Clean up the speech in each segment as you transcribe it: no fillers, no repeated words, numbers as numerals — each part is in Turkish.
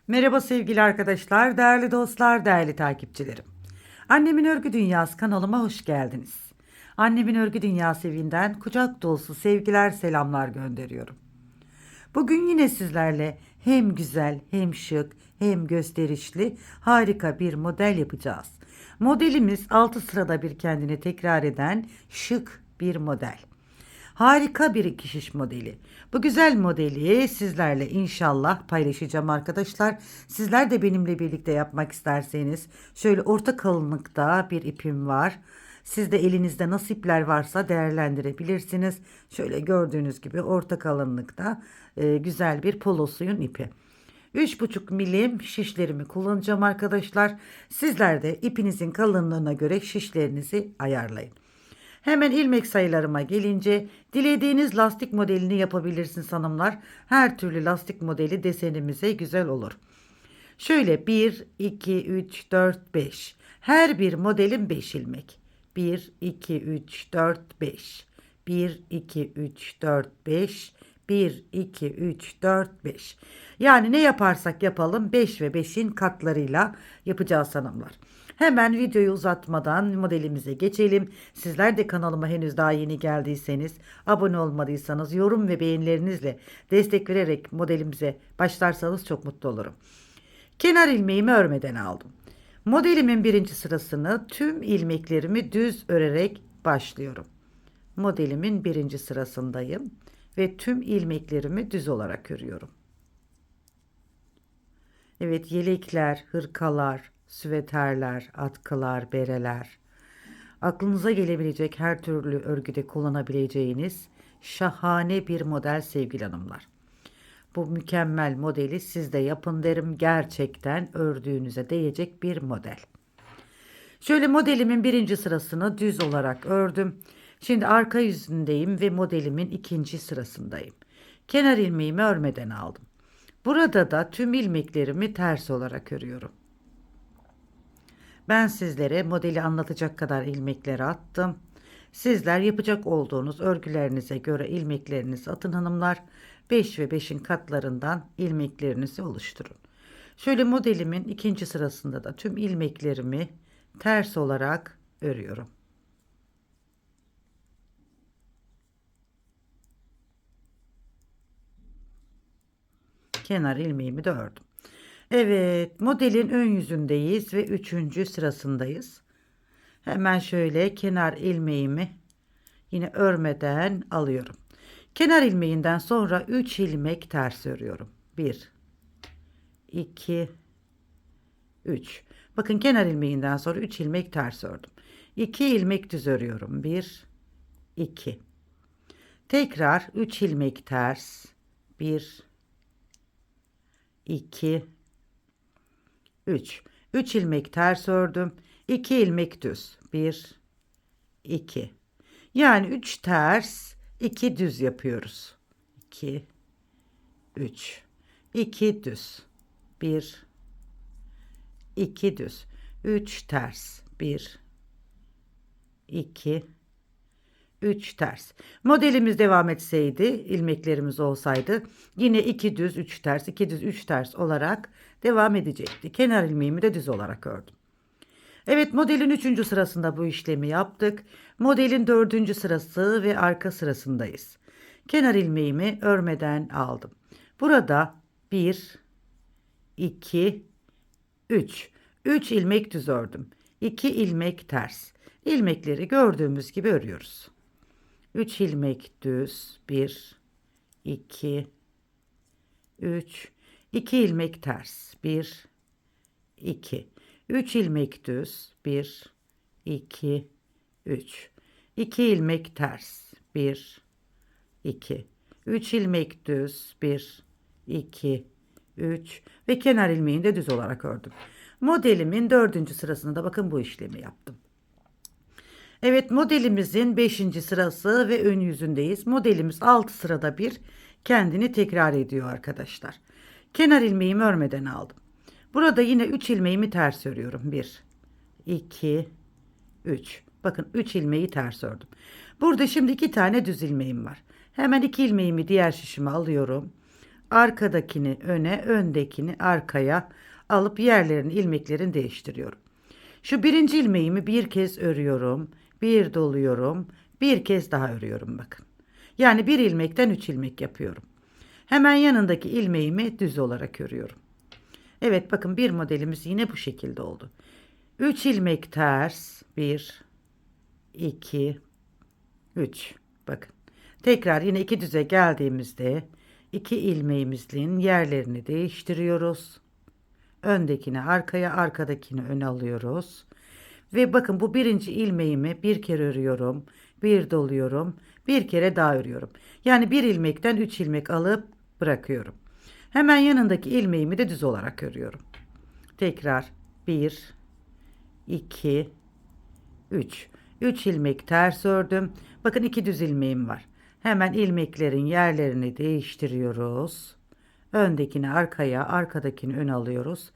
Merhaba sevgili arkadaşlar, değerli dostlar, değerli takipçilerim. Annemin Örgü Dünyası kanalıma hoş geldiniz. Annemin Örgü Dünyası evinden kucak dolusu sevgiler, selamlar gönderiyorum. Bugün yine sizlerle hem güzel, hem şık, hem gösterişli harika bir model yapacağız. Modelimiz 6 sırada bir kendini tekrar eden şık bir model. Harika bir iki şiş modeli. Bu güzel modeli sizlerle inşallah paylaşacağım arkadaşlar. Sizler de benimle birlikte yapmak isterseniz şöyle orta kalınlıkta bir ipim var. Siz de elinizde nasıl ipler varsa değerlendirebilirsiniz. Şöyle gördüğünüz gibi orta kalınlıkta güzel bir polo suyun ipi. 3,5 milim şişlerimi kullanacağım arkadaşlar. Sizler de ipinizin kalınlığına göre şişlerinizi ayarlayın. Hemen ilmek sayılarıma gelince dilediğiniz lastik modelini yapabilirsiniz hanımlar. Her türlü lastik modeli desenimize güzel olur. Şöyle 1, 2, 3, 4, 5. Her bir modelin 5 ilmek. 1, 2, 3, 4, 5. 1, 2, 3, 4, 5. 1, 2, 3, 4, 5. Yani ne yaparsak yapalım 5 ve 5'in katlarıyla yapacağız hanımlar. Hemen videoyu uzatmadan modelimize geçelim. Sizler de kanalıma henüz daha yeni geldiyseniz, abone olmadıysanız yorum ve beğenilerinizle destek vererek modelimize başlarsanız çok mutlu olurum. Kenar ilmeğimi örmeden aldım. Modelimin birinci sırasını tüm ilmeklerimi düz örerek başlıyorum. Modelimin birinci sırasındayım ve tüm ilmeklerimi düz olarak örüyorum. Evet, yelekler, hırkalar, süveterler, atkılar, bereler, aklınıza gelebilecek her türlü örgüde kullanabileceğiniz şahane bir model sevgili hanımlar. Bu mükemmel modeli siz de yapın derim. Gerçekten ördüğünüze değecek bir model. Şöyle modelimin birinci sırasını düz olarak ördüm. Şimdi arka yüzündeyim ve modelimin ikinci sırasındayım. Kenar ilmeğimi örmeden aldım. Burada da tüm ilmeklerimi ters olarak örüyorum. Ben sizlere modeli anlatacak kadar ilmekleri attım. Sizler yapacak olduğunuz örgülerinize göre ilmeklerinizi atın hanımlar. 5 ve 5'in katlarından ilmeklerinizi oluşturun. Şöyle modelimin ikinci sırasında da tüm ilmeklerimi ters olarak örüyorum. Kenar ilmeğimi de ördüm. Evet, modelin ön yüzündeyiz ve üçüncü sırasındayız. Hemen şöyle kenar ilmeğimi yine örmeden alıyorum. Kenar ilmeğinden sonra 3 ilmek ters örüyorum. 1, 2, 3. Bakın kenar ilmeğinden sonra 3 ilmek ters ördüm. 2 ilmek düz örüyorum. 1, 2. Tekrar 3 ilmek ters. 1, 2, 3. 3 ilmek ters ördüm. 2 ilmek düz. 1, 2. Yani 3 ters, 2 düz yapıyoruz. 2, 3. 2 düz. 1, 2 düz. 3 ters. 1, 2, 3 ters. Modelimiz devam etseydi, ilmeklerimiz olsaydı yine 2 düz, 3 ters, 2 düz, 3 ters olarak devam edecekti. Kenar ilmeğimi de düz olarak ördüm. Evet, modelin 3. sırasında bu işlemi yaptık. Modelin 4. sırası ve arka sırasındayız. Kenar ilmeğimi örmeden aldım. Burada 1, 2, 3. 3 ilmek düz ördüm. 2 ilmek ters. İlmekleri gördüğümüz gibi örüyoruz. 3 ilmek düz. 1, 2, 3. 2 ilmek ters. 1, 2. 3 ilmek düz. 1, 2, 3. 2 ilmek ters. 1, 2. 3 ilmek düz. 1, 2, 3 ve kenar ilmeğini de düz olarak ördüm. Modelimin 4. sırasında bakın bu işlemi yaptım. Evet, modelimizin 5. sırası ve ön yüzündeyiz. Modelimiz 6 sırada bir kendini tekrar ediyor arkadaşlar. Kenar ilmeğimi örmeden aldım. Burada yine 3 ilmeğimi ters örüyorum. 1, 2, 3. Bakın 3 ilmeği ters ördüm. Burada şimdi 2 tane düz ilmeğim var. Hemen 2 ilmeğimi diğer şişime alıyorum. Arkadakini öne, öndekini arkaya alıp yerlerini, ilmeklerini değiştiriyorum. Şu birinci ilmeğimi bir kez örüyorum, bir doluyorum, bir kez daha örüyorum bakın. Yani bir ilmekten 3 ilmek yapıyorum. Hemen yanındaki ilmeğimi düz olarak örüyorum. Evet bakın bir modelimiz yine bu şekilde oldu. 3 ilmek ters, 1, 2, 3. Bakın. Tekrar yine iki düze geldiğimizde iki ilmeğimizin yerlerini değiştiriyoruz. Öndekini arkaya, arkadakini öne alıyoruz. Ve bakın bu birinci ilmeğimi bir kere örüyorum, bir doluyorum, bir kere daha örüyorum. Yani bir ilmekten 3 ilmek alıp bırakıyorum. Hemen yanındaki ilmeğimi de düz olarak örüyorum. Tekrar 1, 2, 3. 3 ilmek ters ördüm. Bakın 2 düz ilmeğim var. Hemen ilmeklerin yerlerini değiştiriyoruz. Öndekini arkaya, arkadakini öne alıyoruz.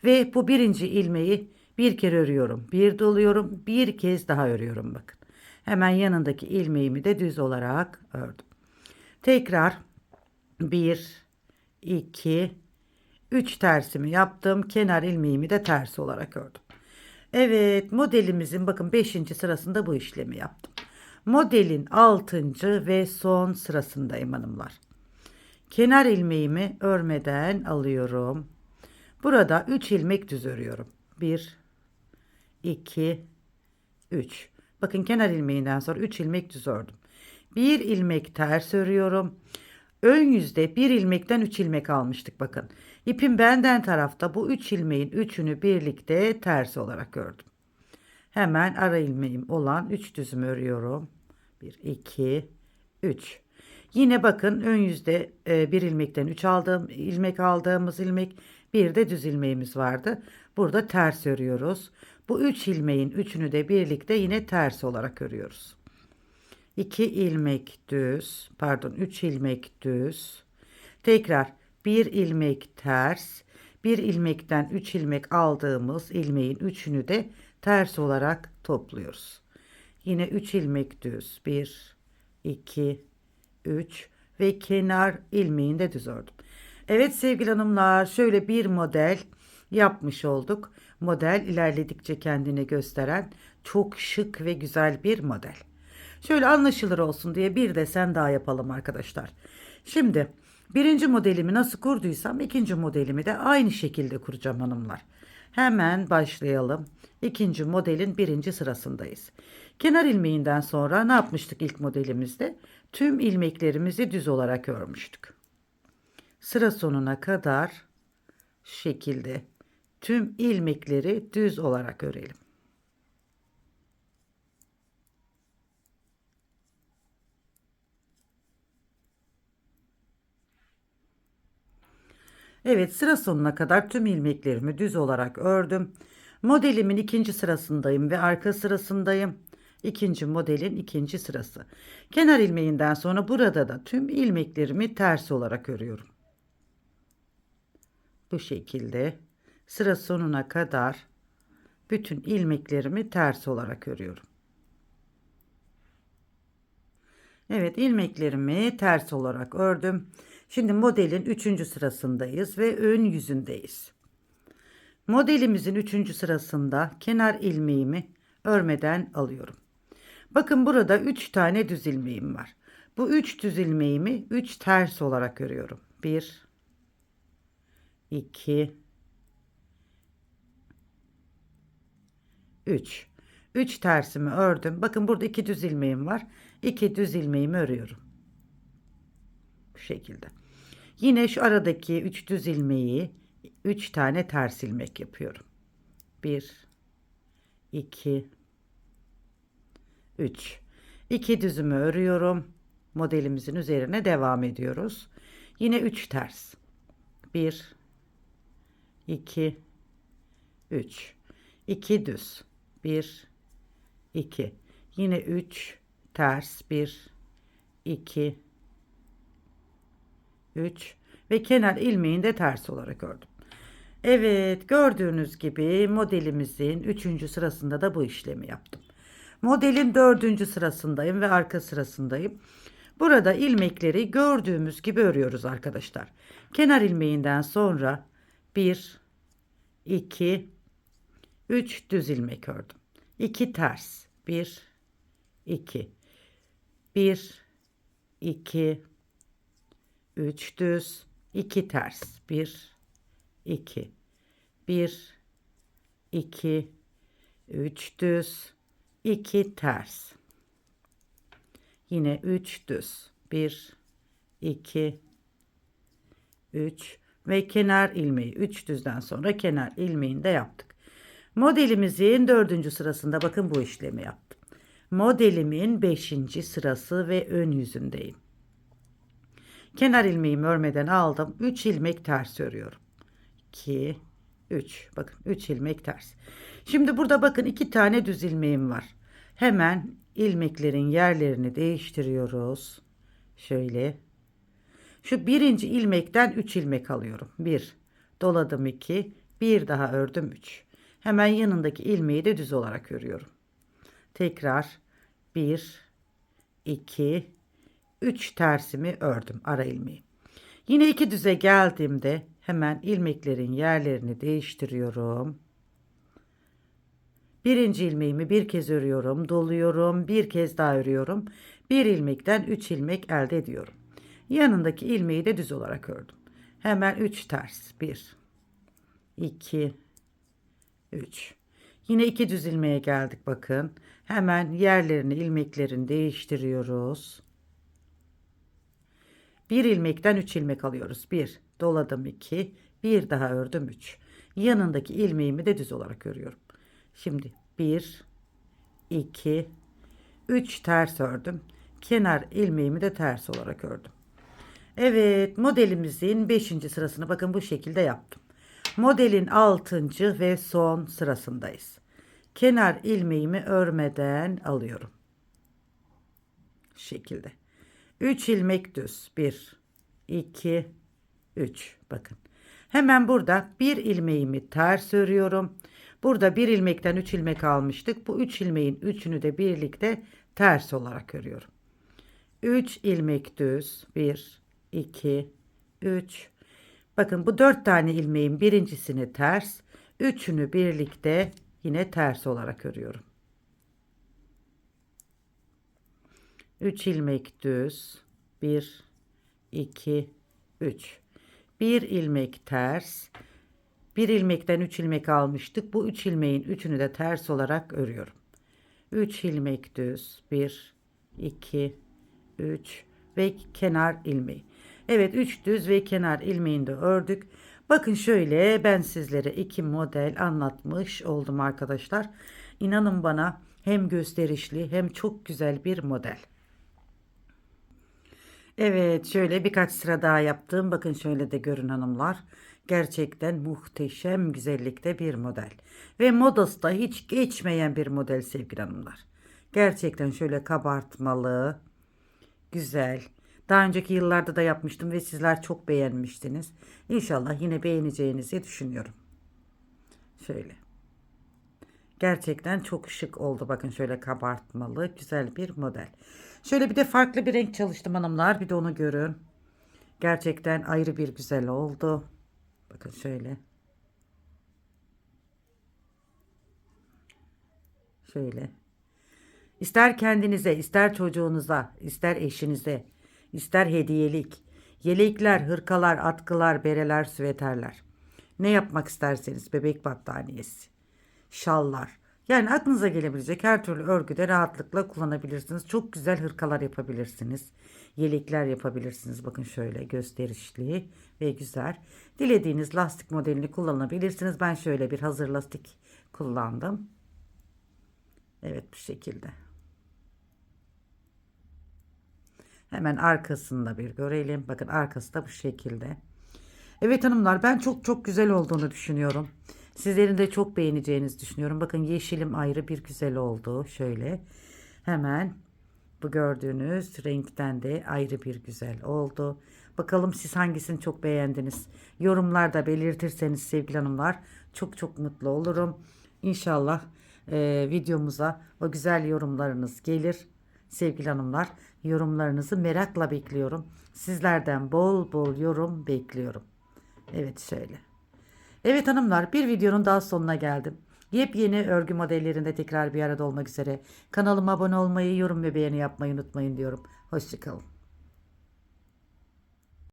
Ve bu birinci ilmeği bir kere örüyorum. Bir doluyorum, bir kez daha örüyorum bakın. Hemen yanındaki ilmeğimi de düz olarak ördüm. Tekrar 1, 2, 3 tersimi yaptım. Kenar ilmeğimi de ters olarak ördüm. Evet, modelimizin bakın 5. sırasında bu işlemi yaptım. Modelin 6. ve son sırasındayım hanımlar. Kenar ilmeğimi örmeden alıyorum. Burada 3 ilmek düz örüyorum. 1, 2, 3. Bakın kenar ilmeğinden sonra 3 ilmek düz ördüm. 1 ilmek ters örüyorum. Ön yüzde bir ilmekten 3 ilmek almıştık bakın. İpim benden tarafta bu 3 ilmeğin üçünü birlikte ters olarak ördüm. Hemen ara ilmeğim olan 3 düzümü örüyorum. 1, 2, 3. Yine bakın ön yüzde bir ilmekten 3 aldığımız ilmek bir de düz ilmeğimiz vardı. Burada ters örüyoruz. Bu 3 ilmeğin üçünü de birlikte yine ters olarak örüyoruz. 2 ilmek düz, pardon 3 ilmek düz. Tekrar 1 ilmek ters, bir ilmekten 3 ilmek aldığımız ilmeğin üçünü de ters olarak topluyoruz. Yine 3 ilmek düz. 1, 2, 3 ve kenar ilmeğini de düz ördüm. Evet sevgili hanımlar, şöyle bir model yapmış olduk. Model ilerledikçe kendini gösteren çok şık ve güzel bir model. Şöyle anlaşılır olsun diye bir desen daha yapalım arkadaşlar. Şimdi birinci modelimi nasıl kurduysam ikinci modelimi de aynı şekilde kuracağım hanımlar. Hemen başlayalım. İkinci modelin birinci sırasındayız. Kenar ilmeğinden sonra ne yapmıştık ilk modelimizde? Tüm ilmeklerimizi düz olarak örmüştük. Sıra sonuna kadar şu şekilde tüm ilmekleri düz olarak örelim. Evet sıra sonuna kadar tüm ilmeklerimi düz olarak ördüm. Modelimin ikinci sırasındayım ve arka sırasındayım. İkinci modelin ikinci sırası. Kenar ilmeğinden sonra burada da tüm ilmeklerimi ters olarak örüyorum. Bu şekilde sıra sonuna kadar bütün ilmeklerimi ters olarak örüyorum. Evet ilmeklerimi ters olarak ördüm. Şimdi modelin 3. sırasındayız ve ön yüzündeyiz. Modelimizin 3. sırasında kenar ilmeğimi örmeden alıyorum. Bakın burada 3 tane düz ilmeğim var. Bu 3 düz ilmeğimi 3 ters olarak örüyorum. 1, 2, 3. 3 tersimi ördüm. Bakın burada 2 düz ilmeğim var. 2 düz ilmeğimi örüyorum. Bu şekilde. Yine şu aradaki 3 düz ilmeği 3 tane ters ilmek yapıyorum. 1, 2, 3. 2 düzümü örüyorum. Modelimizin üzerine devam ediyoruz. Yine 3 ters. 1, 2, 3. 2 düz. 1, 2. Yine 3 ters. 1, 2, 3 ve kenar ilmeğini de ters olarak ördüm. Evet gördüğünüz gibi modelimizin 3. sırasında da bu işlemi yaptım. Modelin 4. sırasındayım ve arka sırasındayım. Burada ilmekleri gördüğümüz gibi örüyoruz arkadaşlar. Kenar ilmeğinden sonra 1, 2, 3 düz ilmek ördüm. 2 ters. 1, 2, 1, 2, 3 düz, 2 ters. 1, 2, 1, 2, 3 düz, 2 ters. Yine 3 düz. 1, 2, 3 ve kenar ilmeği. 3 düzden sonra kenar ilmeğini de yaptık. Modelimizin 4. sırasında bakın bu işlemi yaptım. Modelimin 5. sırası ve ön yüzündeyim. Kenar ilmeğimi örmeden aldım. 3 ilmek ters örüyorum. 2, 3. Bakın 3 ilmek ters. Şimdi burada bakın 2 tane düz ilmeğim var. Hemen ilmeklerin yerlerini değiştiriyoruz. Şöyle. Şu birinci ilmekten 3 ilmek alıyorum. 1. Doladım 2. Bir daha ördüm 3. Hemen yanındaki ilmeği de düz olarak örüyorum. Tekrar 1, 2, 3 tersimi ördüm ara ilmeği. Yine 2 düze geldiğimde hemen ilmeklerin yerlerini değiştiriyorum. Birinci ilmeğimi bir kez örüyorum, doluyorum, bir kez daha örüyorum. Bir ilmekten 3 ilmek elde ediyorum. Yanındaki ilmeği de düz olarak ördüm. Hemen 3 ters. 1, 2, 3. Yine 2 düz ilmeğe geldik bakın. Hemen yerlerini ilmeklerini değiştiriyoruz. Bir ilmekten 3 ilmek alıyoruz. 1 doladım 2, bir daha ördüm 3. Yanındaki ilmeğimi de düz olarak örüyorum. Şimdi 1, 2, 3 ters ördüm. Kenar ilmeğimi de ters olarak ördüm. Evet, modelimizin 5. sırasını bakın bu şekilde yaptım. Modelin 6. ve son sırasındayız. Kenar ilmeğimi örmeden alıyorum. Şu şekilde. 3 ilmek düz. 1, 2, 3. Bakın. Hemen burada bir ilmeğimi ters örüyorum. Burada bir ilmekten 3 ilmek almıştık. Bu 3 ilmeğin 3'ünü de birlikte ters olarak örüyorum. 3 ilmek düz. 1, 2, 3. Bakın bu 4 tane ilmeğin birincisini ters, 3'ünü birlikte yine ters olarak örüyorum. 3 ilmek düz. 1, 2, 3. Bir ilmek ters. Bir ilmekten 3 ilmek almıştık. Bu 3 ilmeğin 3'ünü de ters olarak örüyorum. 3 ilmek düz. 1, 2, 3 ve kenar ilmeği. Evet 3 düz ve kenar ilmeğini de ördük. Bakın şöyle ben sizlere 2 model anlatmış oldum arkadaşlar. İnanın bana hem gösterişli hem çok güzel bir model. Evet şöyle birkaç sıra daha yaptım. Bakın şöyle de görün hanımlar. Gerçekten muhteşem güzellikte bir model. Ve modası da hiç geçmeyen bir model sevgili hanımlar. Gerçekten şöyle kabartmalı, güzel. Daha önceki yıllarda da yapmıştım ve sizler çok beğenmiştiniz. İnşallah yine beğeneceğinizi düşünüyorum. Şöyle. Gerçekten çok şık oldu. Bakın şöyle kabartmalı güzel bir model. Şöyle bir de farklı bir renk çalıştım hanımlar. Bir de onu görün. Gerçekten ayrı bir güzel oldu. Bakın şöyle. Şöyle. İster kendinize, ister çocuğunuza, ister eşinize, ister hediyelik, yelekler, hırkalar, atkılar, bereler, süveterler. Ne yapmak isterseniz bebek battaniyesi, şallar. Yani aklınıza gelebilecek her türlü örgüde rahatlıkla kullanabilirsiniz. Çok güzel hırkalar yapabilirsiniz. Yelekler yapabilirsiniz. Bakın şöyle gösterişli ve güzel. Dilediğiniz lastik modelini kullanabilirsiniz. Ben şöyle bir hazır lastik kullandım. Evet bu şekilde. Hemen arkasında bir görelim. Bakın arkası da bu şekilde. Evet hanımlar ben çok güzel olduğunu düşünüyorum. Sizlerin de çok beğeneceğinizi düşünüyorum. Bakın yeşilim ayrı bir güzel oldu. Şöyle hemen bu gördüğünüz renkten de ayrı bir güzel oldu. Bakalım siz hangisini çok beğendiniz? Yorumlarda belirtirseniz sevgili hanımlar çok mutlu olurum. İnşallah videomuza o güzel yorumlarınız gelir. Sevgili hanımlar, yorumlarınızı merakla bekliyorum. Sizlerden bol bol yorum bekliyorum. Evet şöyle. Evet hanımlar, bir videonun daha sonuna geldim. Yepyeni örgü modellerinde tekrar bir arada olmak üzere. Kanalıma abone olmayı, yorum ve beğeni yapmayı unutmayın diyorum. Hoşçakalın.